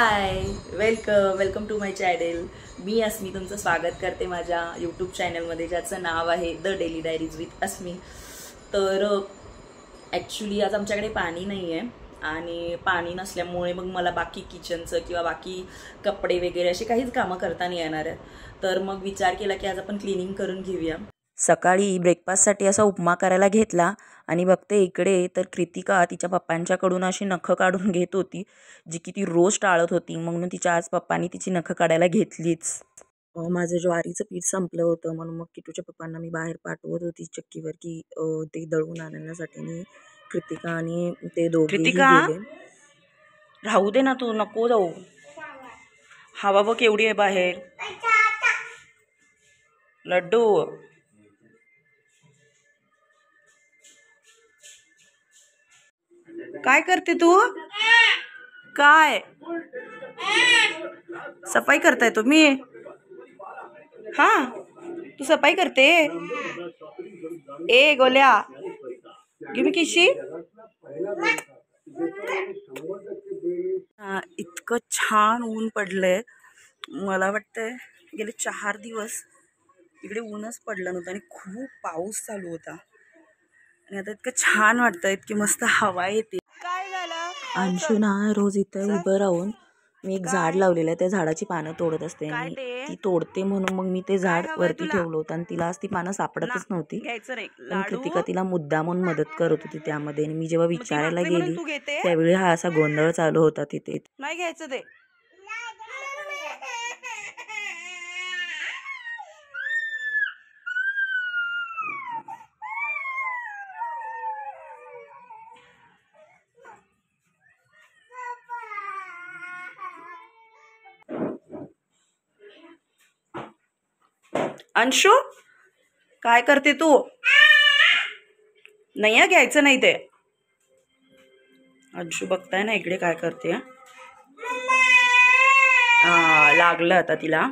High, welcome to my channel. मी अस्मी तुमचं स्वागत करते माझ्या यूट्यूब चॅनलमध्ये, ज्याचं नाव आहे the daily diaries with Asmi. तर ॲक्च्युली आज आमच्याकडे पाणी नाही आहे आणि पाणी नसल्यामुळे मग मला बाकी किचनचं किंवा बाकी कपडे वगैरे अशी काहीच कामं करता नाही येणार आहेत. तर मग विचार केला की आज आपण क्लिनिंग करून घेऊया. सकाळी ब्रेकफास्टसाठी असा उपमा करायला घेतला आणि बघते इकडे तर कृतिका तिच्या पप्पांच्याकडून अशी नखं काढून घेत होती, जी की ती रोज टाळत होती. म्हणून तिच्या आज पप्पांनी तिची नखं काढायला घेतलीच. माझं ज्वारीचं पीठ संपलं होतं म्हणून मग किटूच्या पप्पांना मी बाहेर पाठवत होती चक्कीवर की ते दळून आणण्यासाठी. आणि कृतिका आणि ते दोघेही गेले. राहू दे ना, तू नको जाऊ. हवा बघ केवढी आहे बाहेर. लड्डू काय करते तू? काय सफाई करताय तुम्ही? हा, तू सफाई करते? ए गोल्या, गिव मी किशी. इतकं छान ऊन पडलंय. मला वाटतंय गेले 4 दिवस इकडे ऊनच पडलं नव्हतं आणि खूप पाऊस चालू होता. आणि आता इतकं छान वाटतंय की मस्त हवा येते. काय झालं? अंशू ना रोज इथं उभं राहून मी एक झाड लावलेलं आहे, त्या झाडाची पानं तोडत असते आणि ती तोडते म्हणून मग मी ते झाड वरती ठेवलं होतं आणि तिला आज ती पानं सापडतच नव्हती. पण कृतिका तिला मुद्दामून मदत करत होती त्यामध्ये. आणि मी जेव्हा विचारायला गेली त्यावेळी हा असा गोंधळ चालू होता तिथे. नाही घ्यायचं ते. अंशू काय करते तू? नाही घ्यायचं नाही ते. अंशू बघताय ना इकडे काय करते. लागलं आता तिला.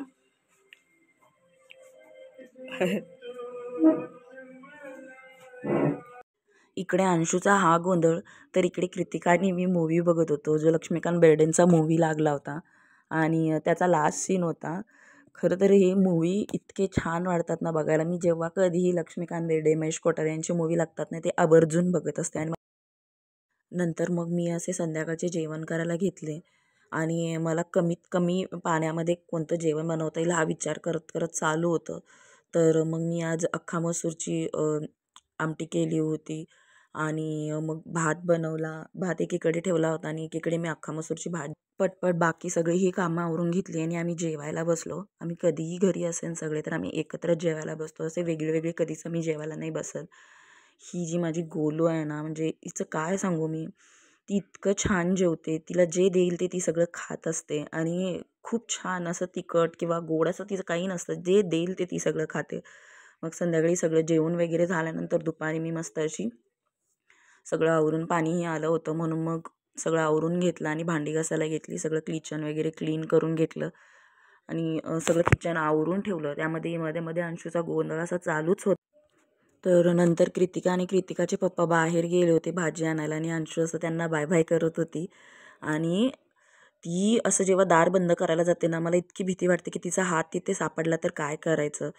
इकडे अंशूचा हा गोंधळ, तर इकडे कृतिकाने मी मूवी बघत होतो जो लक्ष्मीकांत बेर्डेंचा मूवी लागला होता आणि त्याचा लास्ट सीन होता. खरं तर हे मूवी इतके छान वाटतात ना बघायला. मी जेव्हा कधीही लक्ष्मीकांत बेर्डे, महेश कोठारे यांची मूवी लागतात ना ते आवर्जून बघत असते. आणि नंतर मग मी असे संध्याकाळचे जेवण करायला घेतले आणि मला कमीत कमी पाण्यामध्ये कोणतं जेवण बनवता येईल हा विचार करत करत चालू होतं. तर मग मी आज अख्खा मसूरची आमटी केली होती आणि मग भात बनवला. भात एकीकडे ठेवला होता आणि एकीकडे मी अख्खा मसूरची भाजी पटपट बाकी सगळी ही कामं आवरून घेतली आणि आम्ही जेवायला बसलो. आम्ही कधीही घरी असेल सगळे तर आम्ही एकत्र जेवायला बसतो. असे वेगळे वेगळे कधीच आम्ही जेवायला नाही बसत. ही जी माझी गोलू आहे ना, म्हणजे हिचं काय सांगू मी. ती इतकं छान जेवते. तिला जे देईल ते ती सगळं खात असते आणि खूप छान असं तिखट किंवा गोड असं तिचं काही नसतं. जे देईल ते ती सगळं खाते. मग संध्याकाळी सगळं जेवण वगैरे झाल्यानंतर दुपारी मी मस्त अशी सगळं आवरून, पाणीही आलं होतं म्हणून मग सगळं आवरून घेतलं आणि भांडी घासायला घेतली. सगळं किचन वगैरे क्लीन करून घेतलं आणि सगळं किचन आवरून ठेवलं. त्यामध्ये मध्ये मध्ये अंशूचा गोंधळ असा चालूच होता. तर नंतर कृतिका आणि कृतिकाचे पप्पा बाहेर गेले होते भाजी आणायला आणि अंशू असं त्यांना बाय बाय करत होती. आणि ती असं जेव्हा दार बंद करायला जाते ना, मला इतकी भीती वाटते की तिचा हात तिथे सापडला तर काय करायचं.